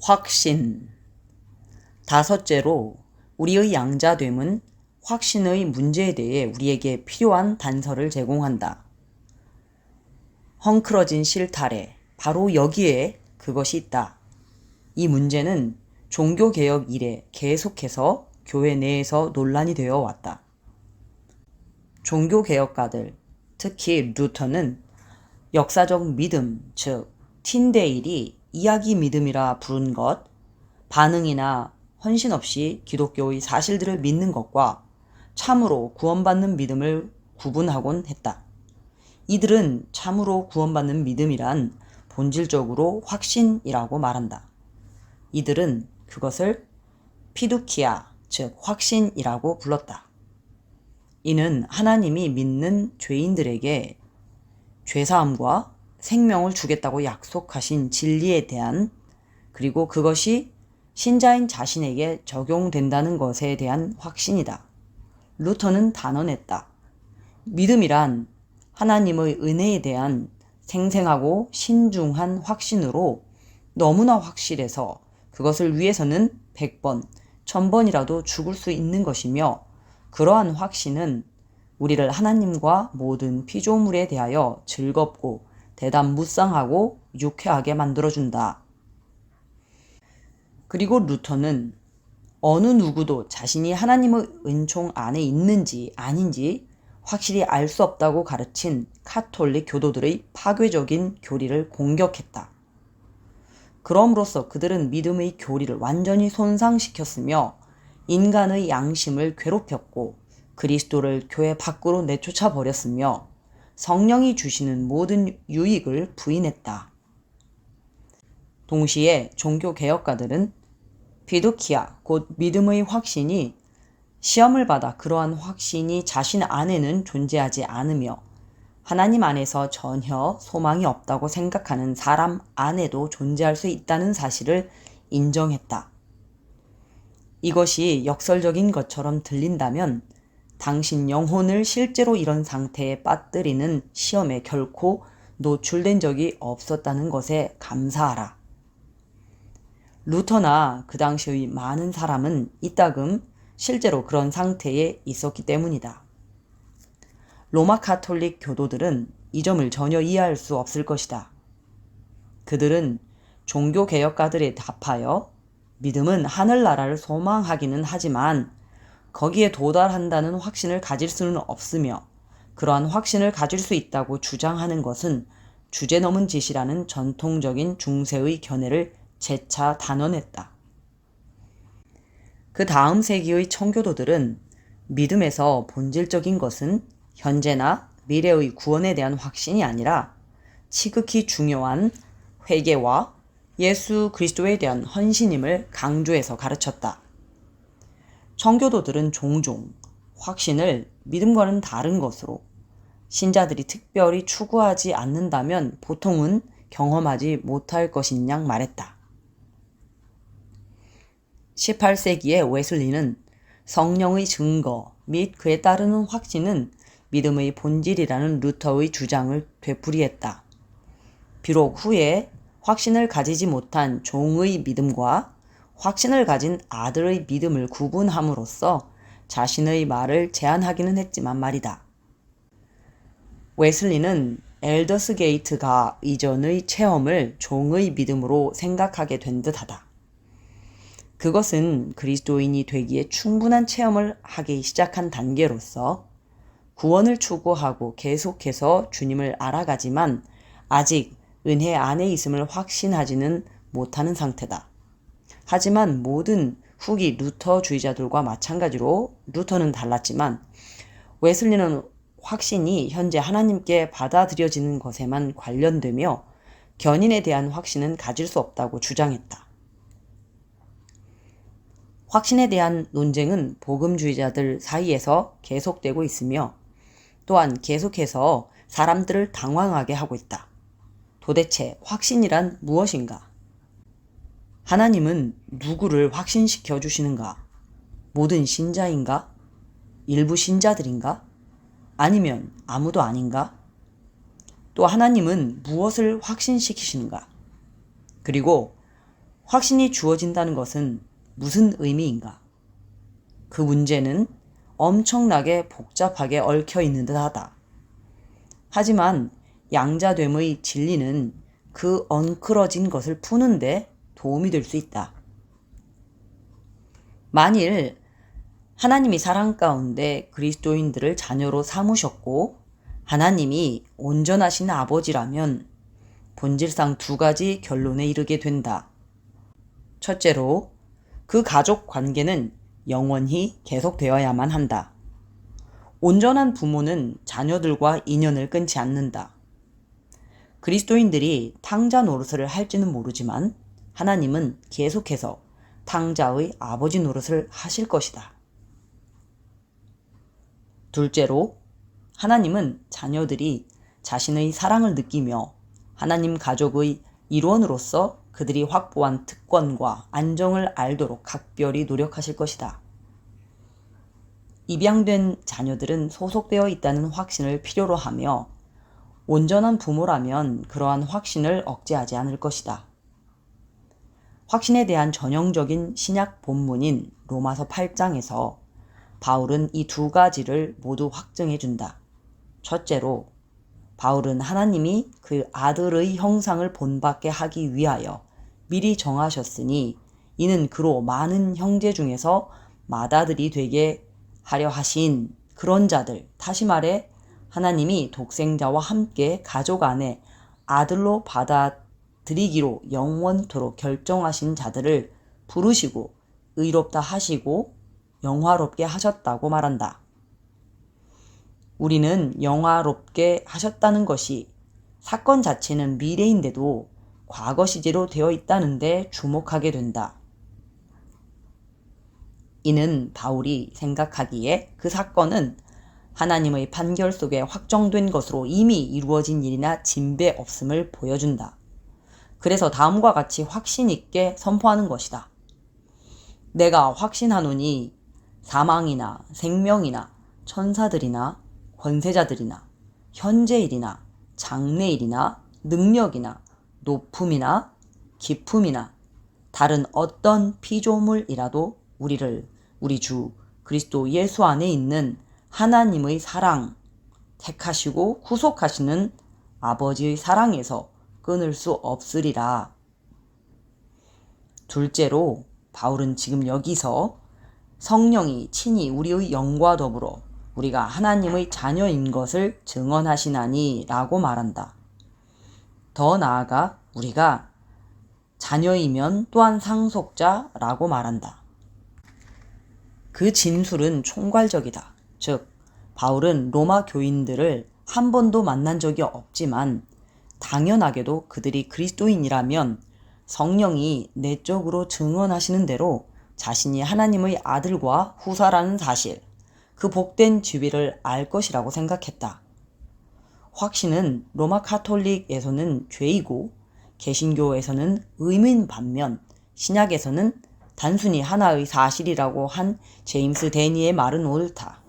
확신. 다섯째로 우리의 양자됨은 확신의 문제에 대해 우리에게 필요한 단서를 제공한다. 헝클어진 실타래, 바로 여기에 그것이 있다. 이 문제는 종교개혁 이래 계속해서 교회 내에서 논란이 되어 왔다. 종교개혁가들, 특히 루터는 역사적 믿음, 즉 틴데일이 이야기 믿음이라 부른 것, 반응이나 헌신 없이 기독교의 사실들을 믿는 것과 참으로 구원받는 믿음을 구분하곤 했다. 이들은 참으로 구원받는 믿음이란 본질적으로 확신이라고 말한다. 이들은 그것을 피두키아, 즉 확신이라고 불렀다. 이는 하나님이 믿는 죄인들에게 죄사함과 생명을 주겠다고 약속하신 진리에 대한, 그리고 그것이 신자인 자신에게 적용된다는 것에 대한 확신이다. 루터는 단언했다. 믿음이란 하나님의 은혜에 대한 생생하고 신중한 확신으로 너무나 확실해서 그것을 위해서는 100번, 1000번이라도 죽을 수 있는 것이며, 그러한 확신은 우리를 하나님과 모든 피조물에 대하여 즐겁고 대담무쌍하고 유쾌하게 만들어준다. 그리고 루터는 어느 누구도 자신이 하나님의 은총 안에 있는지 아닌지 확실히 알 수 없다고 가르친 카톨릭 교도들의 파괴적인 교리를 공격했다. 그럼으로써 그들은 믿음의 교리를 완전히 손상시켰으며 인간의 양심을 괴롭혔고 그리스도를 교회 밖으로 내쫓아 버렸으며 성령이 주시는 모든 유익을 부인했다. 동시에 종교개혁가들은 피두키아, 곧 믿음의 확신이 시험을 받아 그러한 확신이 자신 안에는 존재하지 않으며 하나님 안에서 전혀 소망이 없다고 생각하는 사람 안에도 존재할 수 있다는 사실을 인정했다. 이것이 역설적인 것처럼 들린다면 당신 영혼을 실제로 이런 상태에 빠뜨리는 시험에 결코 노출된 적이 없었다는 것에 감사하라. 루터나 그 당시의 많은 사람은 이따금 실제로 그런 상태에 있었기 때문이다. 로마 카톨릭 교도들은 이 점을 전혀 이해할 수 없을 것이다. 그들은 종교개혁가들에 답하여 믿음은 하늘나라를 소망하기는 하지만 거기에 도달한다는 확신을 가질 수는 없으며 그러한 확신을 가질 수 있다고 주장하는 것은 주제넘은 짓이라는 전통적인 중세의 견해를 재차 단언했다. 그 다음 세기의 청교도들은 믿음에서 본질적인 것은 현재나 미래의 구원에 대한 확신이 아니라 지극히 중요한 회개와 예수 그리스도에 대한 헌신임을 강조해서 가르쳤다. 청교도들은 종종 확신을 믿음과는 다른 것으로 신자들이 특별히 추구하지 않는다면 보통은 경험하지 못할 것인 양 말했다. 18세기의 웨슬리는 성령의 증거 및 그에 따르는 확신은 믿음의 본질이라는 루터의 주장을 되풀이했다. 비록 후에 확신을 가지지 못한 종의 믿음과 확신을 가진 아들의 믿음을 구분함으로써 자신의 말을 제안하기는 했지만 말이다. 웨슬리는 엘더스 게이트가 이전의 체험을 종의 믿음으로 생각하게 된 듯하다. 그것은 그리스도인이 되기에 충분한 체험을 하기 시작한 단계로서 구원을 추구하고 계속해서 주님을 알아가지만 아직 은혜 안에 있음을 확신하지는 못하는 상태다. 하지만 모든 후기 루터주의자들과 마찬가지로 루터는 달랐지만 웨슬리는 확신이 현재 하나님께 받아들여지는 것에만 관련되며 견인에 대한 확신은 가질 수 없다고 주장했다. 확신에 대한 논쟁은 복음주의자들 사이에서 계속되고 있으며 또한 계속해서 사람들을 당황하게 하고 있다. 도대체 확신이란 무엇인가? 하나님은 누구를 확신시켜 주시는가? 모든 신자인가? 일부 신자들인가? 아니면 아무도 아닌가? 또 하나님은 무엇을 확신시키시는가? 그리고 확신이 주어진다는 것은 무슨 의미인가? 그 문제는 엄청나게 복잡하게 얽혀 있는 듯하다. 하지만 양자됨의 진리는 그 엉클어진 것을 푸는데 도움이 될 수 있다. 만일 하나님이 사랑 가운데 그리스도인들을 자녀로 삼으셨고 하나님이 온전하신 아버지라면 본질상 두 가지 결론에 이르게 된다. 첫째로, 그 가족 관계는 영원히 계속되어야만 한다. 온전한 부모는 자녀들과 인연을 끊지 않는다. 그리스도인들이 탕자 노릇을 할지는 모르지만 하나님은 계속해서 탕자의 아버지 노릇을 하실 것이다. 둘째로, 하나님은 자녀들이 자신의 사랑을 느끼며 하나님 가족의 일원으로서 그들이 확보한 특권과 안정을 알도록 각별히 노력하실 것이다. 입양된 자녀들은 소속되어 있다는 확신을 필요로 하며 온전한 부모라면 그러한 확신을 억제하지 않을 것이다. 확신에 대한 전형적인 신약 본문인 로마서 8장에서 바울은 이 두 가지를 모두 확증해 준다. 첫째로, 바울은 하나님이 그 아들의 형상을 본받게 하기 위하여 미리 정하셨으니 이는 그로 많은 형제 중에서 맏아들이 되게 하려 하신 그런 자들, 다시 말해 하나님이 독생자와 함께 가족 안에 아들로 받아들이기로 영원토록 결정하신 자들을 부르시고 의롭다 하시고 영화롭게 하셨다고 말한다. 우리는 영화롭게 하셨다는 것이 사건 자체는 미래인데도 과거 시제로 되어 있다는데 주목하게 된다. 이는 바울이 생각하기에 그 사건은 하나님의 판결 속에 확정된 것으로 이미 이루어진 일이나 진배 없음을 보여준다. 그래서 다음과 같이 확신 있게 선포하는 것이다. 내가 확신하노니 사망이나 생명이나 천사들이나 권세자들이나 현재일이나 장래일이나 능력이나 높음이나 깊음이나 다른 어떤 피조물이라도 우리를 우리 주 그리스도 예수 안에 있는 하나님의 사랑, 택하시고 구속하시는 아버지의 사랑에서 끊을 수 없으리라. 둘째로, 바울은 지금 여기서 성령이 친히 우리의 영과 더불어 우리가 하나님의 자녀인 것을 증언하시나니 라고 말한다. 더 나아가 우리가 자녀이면 또한 상속자라고 말한다. 그 진술은 총괄적이다. 즉, 바울은 로마 교인들을 한 번도 만난 적이 없지만 당연하게도 그들이 그리스도인이라면 성령이 내적으로 증언하시는 대로 자신이 하나님의 아들과 후사라는 사실, 그 복된 지위를 알 것이라고 생각했다. 확신은 로마 카톨릭에서는 죄이고 개신교에서는 의무인 반면 신약에서는 단순히 하나의 사실이라고 한 제임스 데니의 말은 옳다.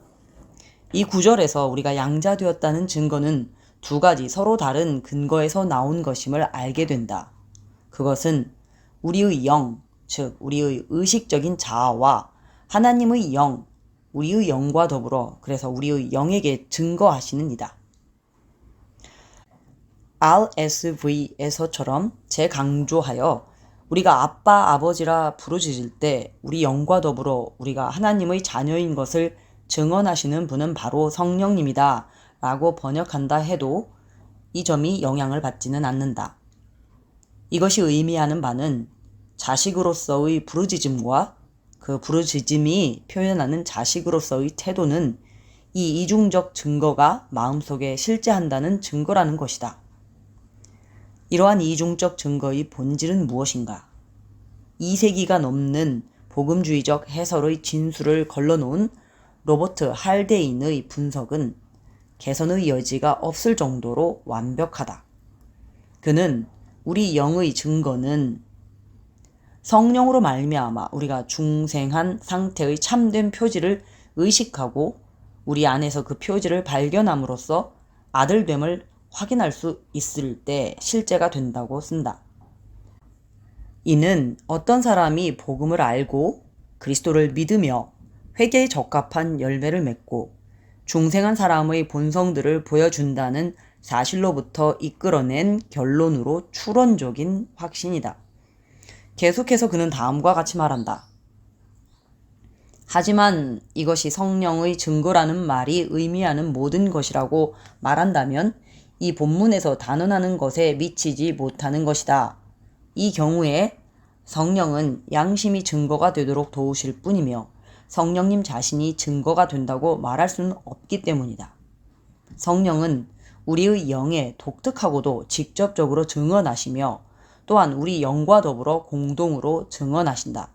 이 구절에서 우리가 양자되었다는 증거는 두 가지 서로 다른 근거에서 나온 것임을 알게 된다. 그것은 우리의 영, 즉 우리의 의식적인 자아와 하나님의 영, 우리의 영과 더불어 그래서 우리의 영에게 증거하시는 이다. RSV에서처럼 재강조하여 우리가 아빠, 아버지라 부르짖을 때 우리 영과 더불어 우리가 하나님의 자녀인 것을 증언하시는 분은 바로 성령님이다 라고 번역한다 해도 이 점이 영향을 받지는 않는다. 이것이 의미하는 바는 자식으로서의 부르짖음과 그 부르짖음이 표현하는 자식으로서의 태도는 이 이중적 증거가 마음속에 실제한다는 증거라는 것이다. 이러한 이중적 증거의 본질은 무엇인가? 2세기가 넘는 복음주의적 해설의 진술을 걸러놓은 로버트 할데인의 분석은 개선의 여지가 없을 정도로 완벽하다. 그는 우리 영의 증거는 성령으로 말미암아 우리가 중생한 상태의 참된 표지를 의식하고 우리 안에서 그 표지를 발견함으로써 아들됨을 확인할 수 있을 때 실제가 된다고 쓴다. 이는 어떤 사람이 복음을 알고 그리스도를 믿으며 회개에 적합한 열매를 맺고 중생한 사람의 본성들을 보여준다는 사실로부터 이끌어낸 결론으로 추론적인 확신이다. 계속해서 그는 다음과 같이 말한다. 하지만 이것이 성령의 증거라는 말이 의미하는 모든 것이라고 말한다면 이 본문에서 단언하는 것에 미치지 못하는 것이다. 이 경우에 성령은 양심이 증거가 되도록 도우실 뿐이며 성령님 자신이 증거가 된다고 말할 수는 없기 때문이다. 성령은 우리의 영에 독특하고도 직접적으로 증언하시며 또한 우리 영과 더불어 공동으로 증언하신다.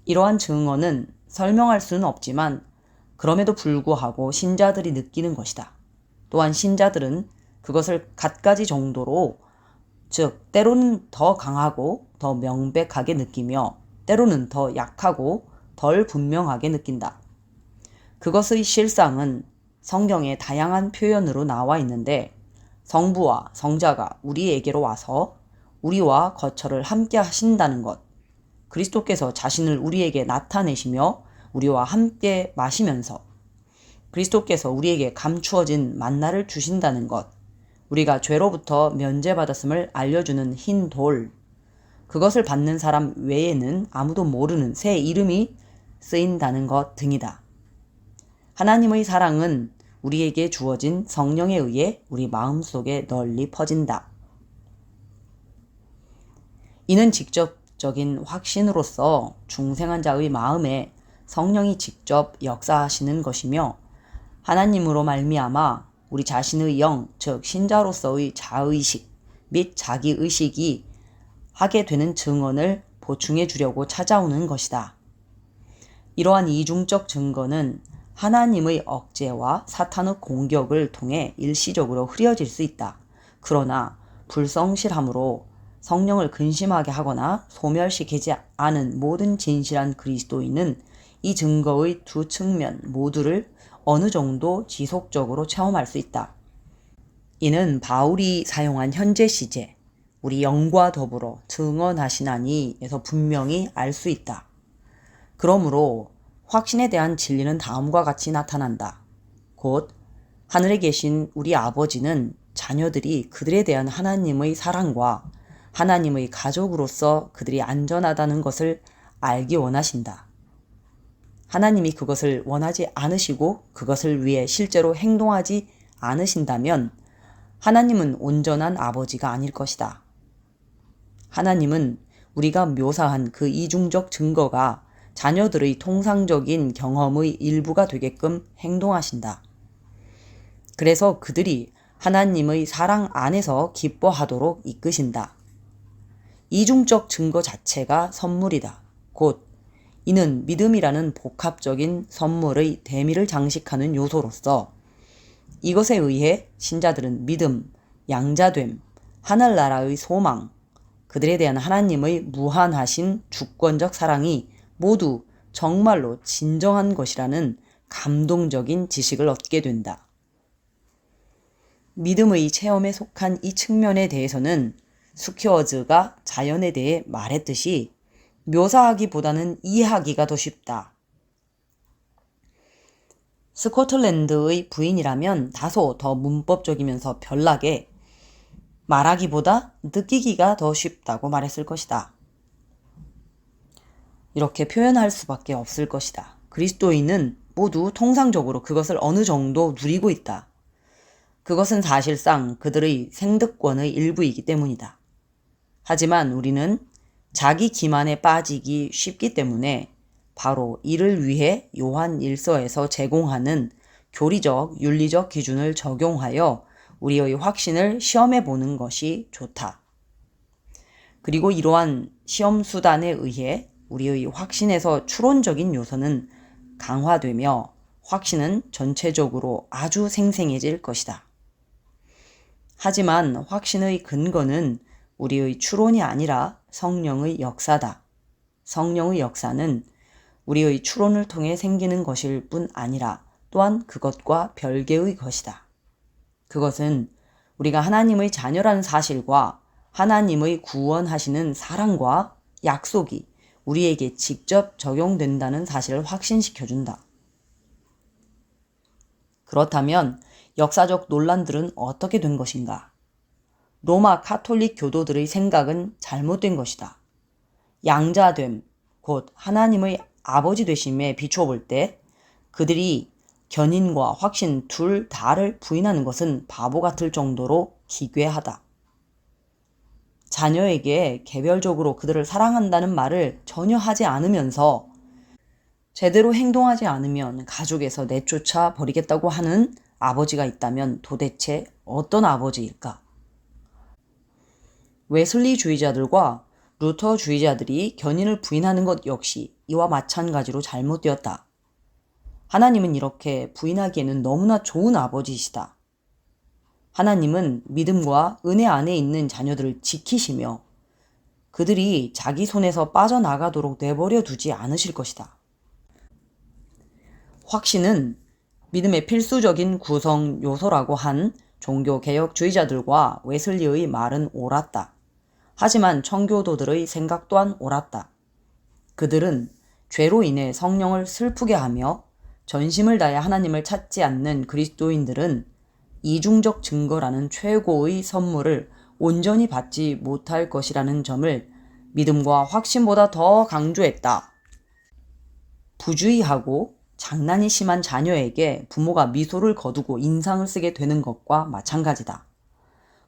이러한 증언은 설명할 수는 없지만 그럼에도 불구하고 신자들이 느끼는 것이다. 또한 신자들은 그것을 갖가지 정도로, 즉 때로는 더 강하고 더 명백하게 느끼며 때로는 더 약하고 덜 분명하게 느낀다. 그것의 실상은 성경의 다양한 표현으로 나와 있는데 성부와 성자가 우리에게로 와서 우리와 거처를 함께 하신다는 것, 그리스도께서 자신을 우리에게 나타내시며 우리와 함께 마시면서 그리스도께서 우리에게 감추어진 만나를 주신다는 것, 우리가 죄로부터 면제받았음을 알려주는 흰 돌, 그것을 받는 사람 외에는 아무도 모르는 새 이름이 쓰인다는 것 등이다. 하나님의 사랑은 우리에게 주어진 성령에 의해 우리 마음속에 널리 퍼진다. 이는 직접적인 확신으로서 중생한 자의 마음에 성령이 직접 역사하시는 것이며 하나님으로 말미암아 우리 자신의 영, 즉 신자로서의 자의식 및 자기의식이 하게 되는 증언을 보충해 주려고 찾아오는 것이다. 이러한 이중적 증거는 하나님의 억제와 사탄의 공격을 통해 일시적으로 흐려질 수 있다. 그러나 불성실함으로 성령을 근심하게 하거나 소멸시키지 않은 모든 진실한 그리스도인은 이 증거의 두 측면 모두를 어느 정도 지속적으로 체험할 수 있다. 이는 바울이 사용한 현재 시제, 우리 영과 더불어 증언하시나니에서 분명히 알 수 있다. 그러므로 확신에 대한 진리는 다음과 같이 나타난다. 곧 하늘에 계신 우리 아버지는 자녀들이 그들에 대한 하나님의 사랑과 하나님의 가족으로서 그들이 안전하다는 것을 알기 원하신다. 하나님이 그것을 원하지 않으시고 그것을 위해 실제로 행동하지 않으신다면 하나님은 온전한 아버지가 아닐 것이다. 하나님은 우리가 묘사한 그 이중적 증거가 자녀들의 통상적인 경험의 일부가 되게끔 행동하신다. 그래서 그들이 하나님의 사랑 안에서 기뻐하도록 이끄신다. 이중적 증거 자체가 선물이다. 곧 이는 믿음이라는 복합적인 선물의 대미를 장식하는 요소로서 이것에 의해 신자들은 믿음, 양자됨, 하늘나라의 소망, 그들에 대한 하나님의 무한하신 주권적 사랑이 모두 정말로 진정한 것이라는 감동적인 지식을 얻게 된다. 믿음의 체험에 속한 이 측면에 대해서는 스큐어즈가 자연에 대해 말했듯이 묘사하기보다는 이해하기가 더 쉽다. 스코틀랜드의 부인이라면 다소 더 문법적이면서 별나게 말하기보다 느끼기가 더 쉽다고 말했을 것이다. 이렇게 표현할 수밖에 없을 것이다. 그리스도인은 모두 통상적으로 그것을 어느 정도 누리고 있다. 그것은 사실상 그들의 생득권의 일부이기 때문이다. 하지만 우리는 자기 기만에 빠지기 쉽기 때문에 바로 이를 위해 요한 1서에서 제공하는 교리적, 윤리적 기준을 적용하여 우리의 확신을 시험해 보는 것이 좋다. 그리고 이러한 시험 수단에 의해 우리의 확신에서 추론적인 요소는 강화되며 확신은 전체적으로 아주 생생해질 것이다. 하지만 확신의 근거는 우리의 추론이 아니라 성령의 역사다. 성령의 역사는 우리의 추론을 통해 생기는 것일 뿐 아니라 또한 그것과 별개의 것이다. 그것은 우리가 하나님의 자녀라는 사실과 하나님의 구원하시는 사랑과 약속이 우리에게 직접 적용된다는 사실을 확신시켜준다. 그렇다면 역사적 논란들은 어떻게 된 것인가? 로마 카톨릭 교도들의 생각은 잘못된 것이다. 양자됨, 곧 하나님의 아버지 되심에 비추어 때 그들이 견인과 확신 둘 다를 부인하는 것은 바보 같을 정도로 기괴하다. 자녀에게 개별적으로 그들을 사랑한다는 말을 전혀 하지 않으면서 제대로 행동하지 않으면 가족에서 내쫓아 버리겠다고 하는 아버지가 있다면 도대체 어떤 아버지일까? 웨슬리주의자들과 루터주의자들이 견인을 부인하는 것 역시 이와 마찬가지로 잘못되었다. 하나님은 이렇게 부인하기에는 너무나 좋은 아버지이시다. 하나님은 믿음과 은혜 안에 있는 자녀들을 지키시며 그들이 자기 손에서 빠져나가도록 내버려 두지 않으실 것이다. 확신은 믿음의 필수적인 구성 요소라고 한 종교개혁주의자들과 웨슬리의 말은 옳았다. 하지만 청교도들의 생각 또한 옳았다. 그들은 죄로 인해 성령을 슬프게 하며 전심을 다해 하나님을 찾지 않는 그리스도인들은 이중적 증거라는 최고의 선물을 온전히 받지 못할 것이라는 점을 믿음과 확신보다 더 강조했다. 부주의하고 장난이 심한 자녀에게 부모가 미소를 거두고 인상을 쓰게 되는 것과 마찬가지다.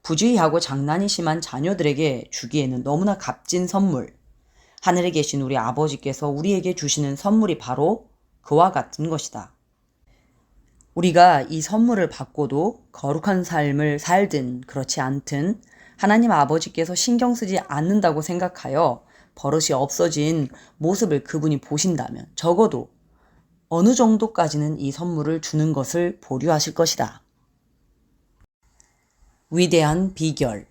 부주의하고 장난이 심한 자녀들에게 주기에는 너무나 값진 선물, 하늘에 계신 우리 아버지께서 우리에게 주시는 선물이 바로 그와 같은 것이다. 우리가 이 선물을 받고도 거룩한 삶을 살든 그렇지 않든 하나님 아버지께서 신경 쓰지 않는다고 생각하여 버릇이 없어진 모습을 그분이 보신다면 적어도 어느 정도까지는 이 선물을 주는 것을 보류하실 것이다. 위대한 비결.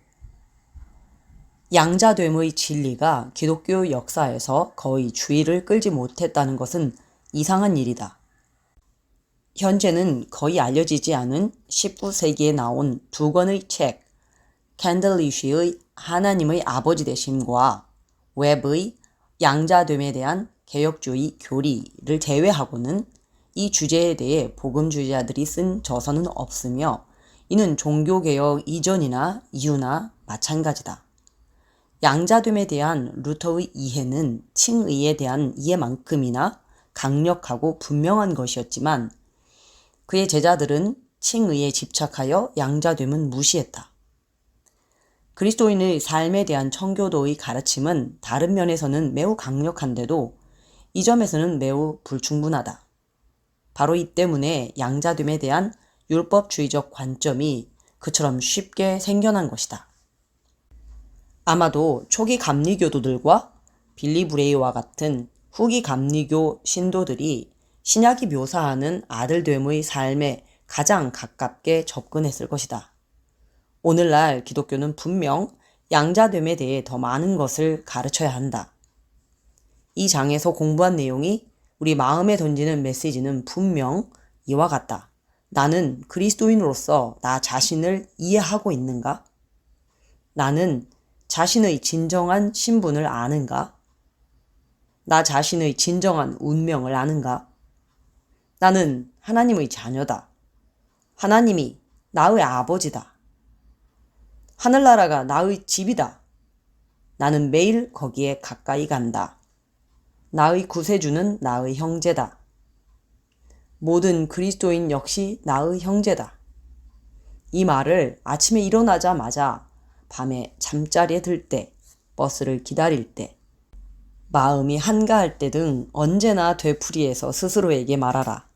양자됨의 진리가 기독교 역사에서 거의 주의를 끌지 못했다는 것은 이상한 일이다. 현재는 거의 알려지지 않은 19세기에 나온 두 권의 책, 캔들리쉬의 하나님의 아버지 되심과 웹의 양자됨에 대한 개혁주의 교리를 제외하고는 이 주제에 대해 복음주의자들이 쓴 저서는 없으며 이는 종교개혁 이전이나 이후나 마찬가지다. 양자됨에 대한 루터의 이해는 칭의에 대한 이해만큼이나 강력하고 분명한 것이었지만 그의 제자들은 칭의에 집착하여 양자됨은 무시했다. 그리스도인의 삶에 대한 청교도의 가르침은 다른 면에서는 매우 강력한데도 이 점에서는 매우 불충분하다. 바로 이 때문에 양자됨에 대한 율법주의적 관점이 그처럼 쉽게 생겨난 것이다. 아마도 초기 감리교도들과 빌리 브레이와 같은 후기 감리교 신도들이 신약이 묘사하는 아들됨의 삶에 가장 가깝게 접근했을 것이다. 오늘날 기독교는 분명 양자됨에 대해 더 많은 것을 가르쳐야 한다. 이 장에서 공부한 내용이 우리 마음에 던지는 메시지는 분명 이와 같다. 나는 그리스도인으로서 나 자신을 이해하고 있는가? 나는 자신의 진정한 신분을 아는가? 나 자신의 진정한 운명을 아는가? 나는 하나님의 자녀다. 하나님이 나의 아버지다. 하늘나라가 나의 집이다. 나는 매일 거기에 가까이 간다. 나의 구세주는 나의 형제다. 모든 그리스도인 역시 나의 형제다. 이 말을 아침에 일어나자마자 밤에 잠자리에 들 때, 버스를 기다릴 때, 마음이 한가할 때 등 언제나 되풀이해서 스스로에게 말하라.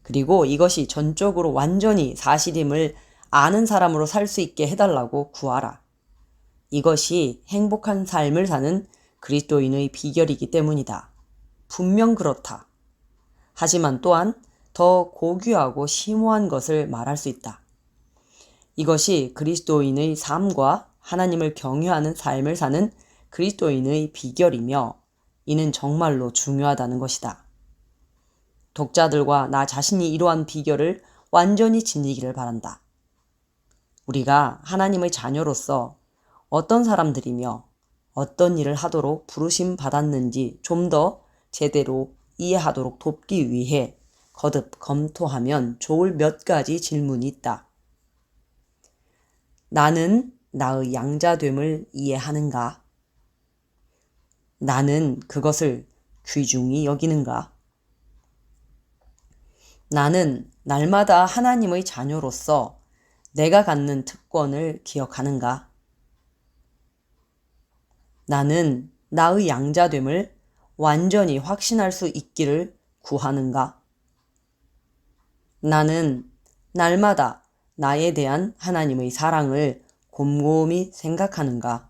그리고 이것이 전적으로 완전히 사실임을 아는 사람으로 살 수 있게 해달라고 구하라. 이것이 행복한 삶을 사는 그리스도인의 비결이기 때문이다. 분명 그렇다. 하지만 또한 더 고귀하고 심오한 것을 말할 수 있다. 이것이 그리스도인의 삶과 하나님을 경외하는 삶을 사는 그리스도인의 비결이며 이는 정말로 중요하다는 것이다. 독자들과 나 자신이 이러한 비결을 완전히 지니기를 바란다. 우리가 하나님의 자녀로서 어떤 사람들이며 어떤 일을 하도록 부르심 받았는지 좀 더 제대로 이해하도록 돕기 위해 거듭 검토하면 좋을 몇 가지 질문이 있다. 나는 나의 양자됨을 이해하는가? 나는 그것을 귀중히 여기는가? 나는 날마다 하나님의 자녀로서 내가 갖는 특권을 기억하는가? 나는 나의 양자됨을 완전히 확신할 수 있기를 구하는가? 나는 날마다 나에 대한 하나님의 사랑을 곰곰이 생각하는가?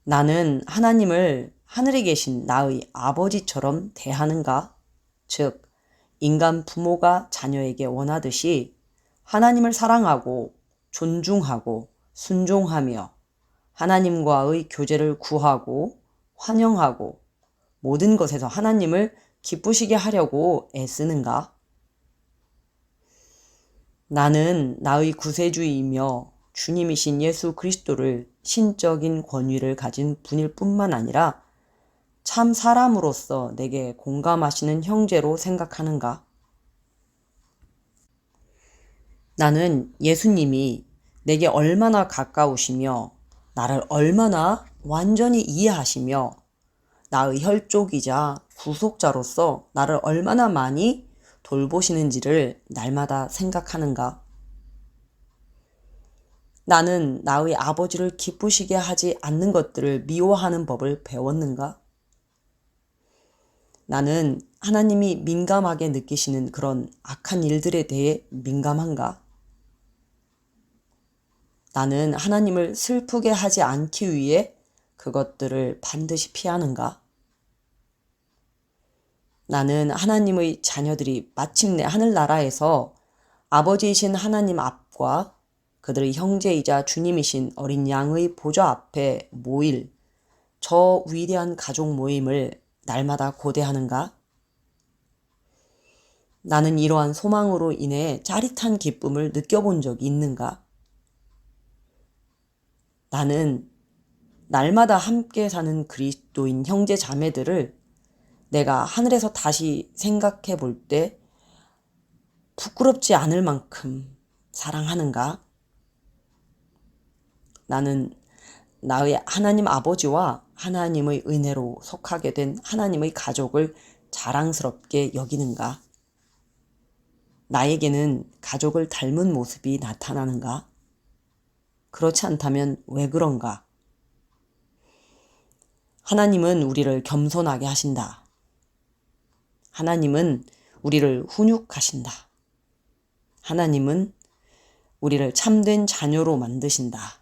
나는 하나님을 하늘에 계신 나의 아버지처럼 대하는가? 즉, 인간 부모가 자녀에게 원하듯이 하나님을 사랑하고 존중하고 순종하며 하나님과의 교제를 구하고 환영하고 모든 것에서 하나님을 기쁘시게 하려고 애쓰는가? 나는 나의 구세주이며 주님이신 예수 그리스도를 신적인 권위를 가진 분일 뿐만 아니라 참 사람으로서 내게 공감하시는 형제로 생각하는가? 나는 예수님이 내게 얼마나 가까우시며 나를 얼마나 완전히 이해하시며 나의 혈족이자 구속자로서 나를 얼마나 많이 돌보시는지를 날마다 생각하는가? 나는 나의 아버지를 기쁘시게 하지 않는 것들을 미워하는 법을 배웠는가? 나는 하나님이 민감하게 느끼시는 그런 악한 일들에 대해 민감한가? 나는 하나님을 슬프게 하지 않기 위해 그것들을 반드시 피하는가? 나는 하나님의 자녀들이 마침내 하늘나라에서 아버지이신 하나님 앞과 그들의 형제이자 주님이신 어린 양의 보좌 앞에 모일 저 위대한 가족 모임을 날마다 고대하는가? 나는 이러한 소망으로 인해 짜릿한 기쁨을 느껴본 적이 있는가? 나는 날마다 함께 사는 그리스도인 형제 자매들을 내가 하늘에서 다시 생각해 볼 때 부끄럽지 않을 만큼 사랑하는가? 나는 나의 하나님 아버지와 하나님의 은혜로 속하게 된 하나님의 가족을 자랑스럽게 여기는가? 나에게는 가족을 닮은 모습이 나타나는가? 그렇지 않다면 왜 그런가? 하나님은 우리를 겸손하게 하신다. 하나님은 우리를 훈육하신다. 하나님은 우리를 참된 자녀로 만드신다.